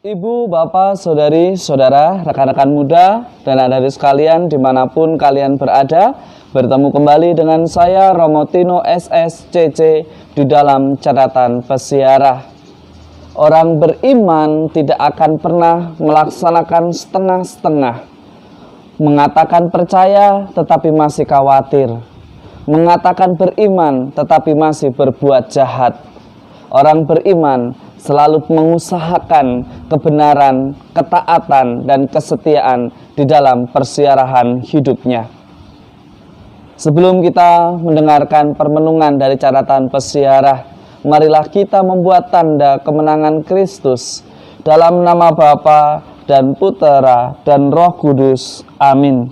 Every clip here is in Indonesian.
Ibu, bapak, saudari, saudara, rekan-rekan muda, dan adik-adik sekalian dimanapun kalian berada, bertemu kembali dengan saya Romo Tino SSCC di dalam catatan pesiarah. Orang beriman tidak akan pernah melaksanakan setengah-setengah, mengatakan percaya tetapi masih khawatir, mengatakan beriman tetapi masih berbuat jahat. Orang beriman selalu mengusahakan kebenaran, ketaatan, dan kesetiaan di dalam persiarahan hidupnya. Sebelum kita mendengarkan permenungan dari catatan pesiarah, marilah kita membuat tanda kemenangan Kristus dalam nama Bapa dan Putera dan Roh Kudus. Amin.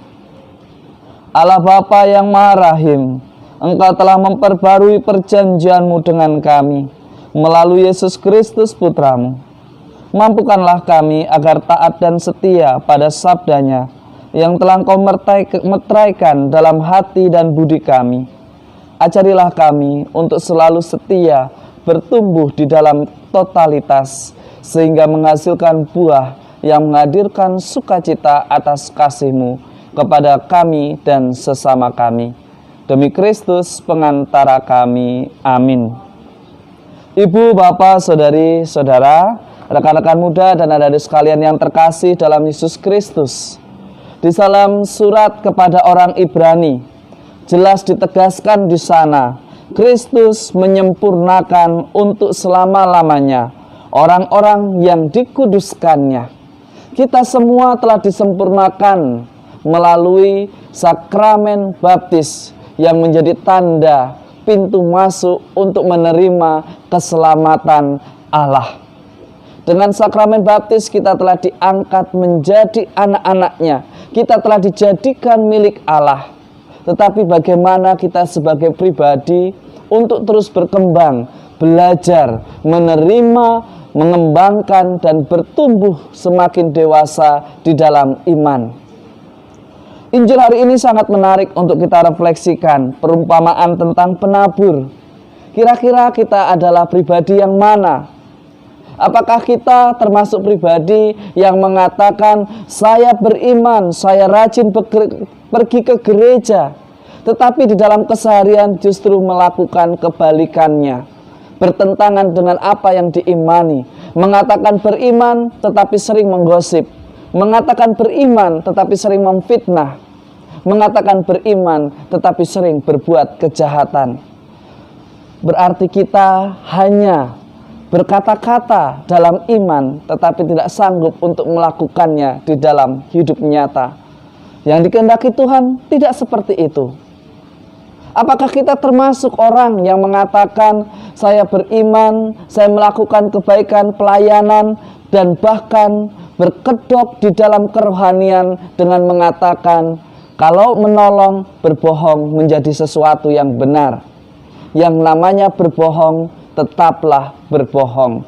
Allah Bapa yang Maha Rahim, Engkau telah memperbarui perjanjian-Mu dengan kami melalui Yesus Kristus Putra-Mu. Mampukanlah kami agar taat dan setia pada sabdanya yang telah Engkau meteraikan dalam hati dan budi kami. Ajarilah kami untuk selalu setia, bertumbuh di dalam totalitas, sehingga menghasilkan buah yang menghadirkan sukacita atas kasih-Mu kepada kami dan sesama kami. Demi Kristus pengantara kami. Amin. Ibu, bapak, saudari, saudara, rekan-rekan muda dan adik-adik sekalian yang terkasih dalam Yesus Kristus. Di dalam surat kepada orang Ibrani, jelas ditegaskan di sana, Kristus menyempurnakan untuk selama-lamanya orang-orang yang dikuduskannya. Kita semua telah disempurnakan melalui sakramen baptis yang menjadi tanda pintu masuk untuk menerima keselamatan Allah. Dengan sakramen baptis kita telah diangkat menjadi anak-anaknya. Kita telah dijadikan milik Allah. Tetapi bagaimana kita sebagai pribadi untuk terus berkembang, belajar, menerima, mengembangkan, dan bertumbuh semakin dewasa di dalam iman. Injil hari ini sangat menarik untuk kita refleksikan, perumpamaan tentang penabur. Kira-kira kita adalah pribadi yang mana? Apakah kita termasuk pribadi yang mengatakan, saya beriman, saya rajin pergi ke gereja, tetapi di dalam keseharian justru melakukan kebalikannya, bertentangan dengan apa yang diimani, mengatakan beriman tetapi sering menggosip, mengatakan beriman tetapi sering memfitnah, mengatakan beriman tetapi sering berbuat kejahatan. Berarti kita hanya berkata-kata dalam iman tetapi tidak sanggup untuk melakukannya di dalam hidup nyata. Yang dikehendaki Tuhan tidak seperti itu. Apakah kita termasuk orang yang mengatakan saya beriman, saya melakukan kebaikan, pelayanan, dan bahkan berkedok di dalam kerohanian dengan mengatakan kalau menolong, berbohong menjadi sesuatu yang benar. Yang namanya berbohong, tetaplah berbohong.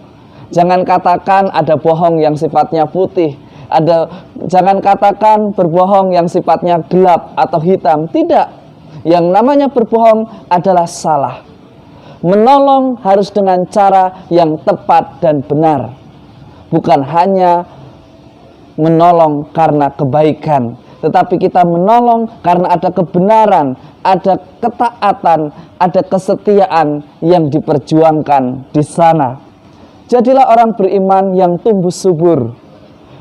Jangan katakan ada bohong yang sifatnya putih, jangan katakan berbohong yang sifatnya gelap atau hitam. Tidak. Yang namanya berbohong adalah salah. Menolong harus dengan cara yang tepat dan benar. Bukan hanya menolong karena kebaikan, tetapi kita menolong karena ada kebenaran, ada ketaatan, ada kesetiaan yang diperjuangkan di sana. Jadilah orang beriman yang tumbuh subur,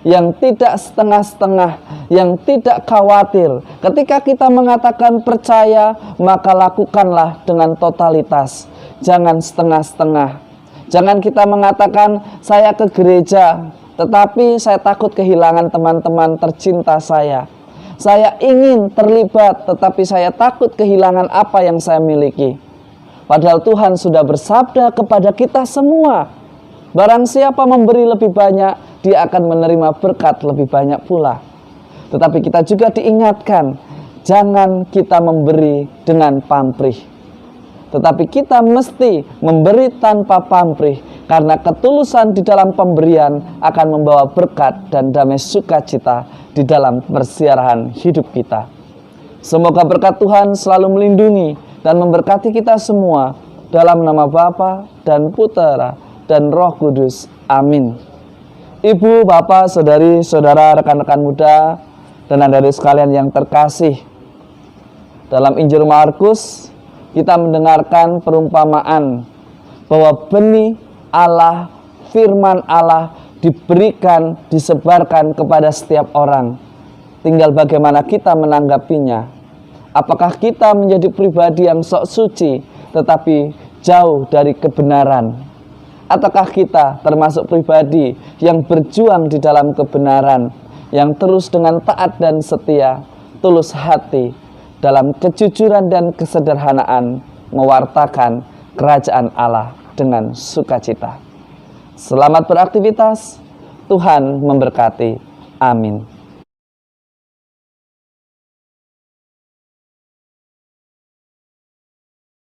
yang tidak setengah-setengah, yang tidak khawatir. Ketika kita mengatakan percaya, maka lakukanlah dengan totalitas. Jangan setengah-setengah. Jangan kita mengatakan saya ke gereja, tetapi saya takut kehilangan teman-teman tercinta saya. Saya ingin terlibat, tetapi saya takut kehilangan apa yang saya miliki. Padahal Tuhan sudah bersabda kepada kita semua, barang siapa memberi lebih banyak, dia akan menerima berkat lebih banyak pula. Tetapi kita juga diingatkan, jangan kita memberi dengan pamrih, tetapi kita mesti memberi tanpa pamrih, karena ketulusan di dalam pemberian akan membawa berkat dan damai sukacita di dalam persiarahan hidup kita. Semoga berkat Tuhan selalu melindungi dan memberkati kita semua dalam nama Bapa dan Putera dan Roh Kudus. Amin. Ibu, Bapak, Saudari, Saudara, rekan-rekan muda, dan adik sekalian yang terkasih, dalam Injil Markus kita mendengarkan perumpamaan bahwa benih Allah, firman Allah diberikan, disebarkan kepada setiap orang. Tinggal bagaimana kita menanggapinya. Apakah kita menjadi pribadi yang sok suci tetapi jauh dari kebenaran? Ataukah kita termasuk pribadi yang berjuang di dalam kebenaran, yang terus dengan taat dan setia, tulus hati, dalam kejujuran dan kesederhanaan mewartakan kerajaan Allah dengan sukacita. Selamat beraktivitas, Tuhan memberkati. Amin.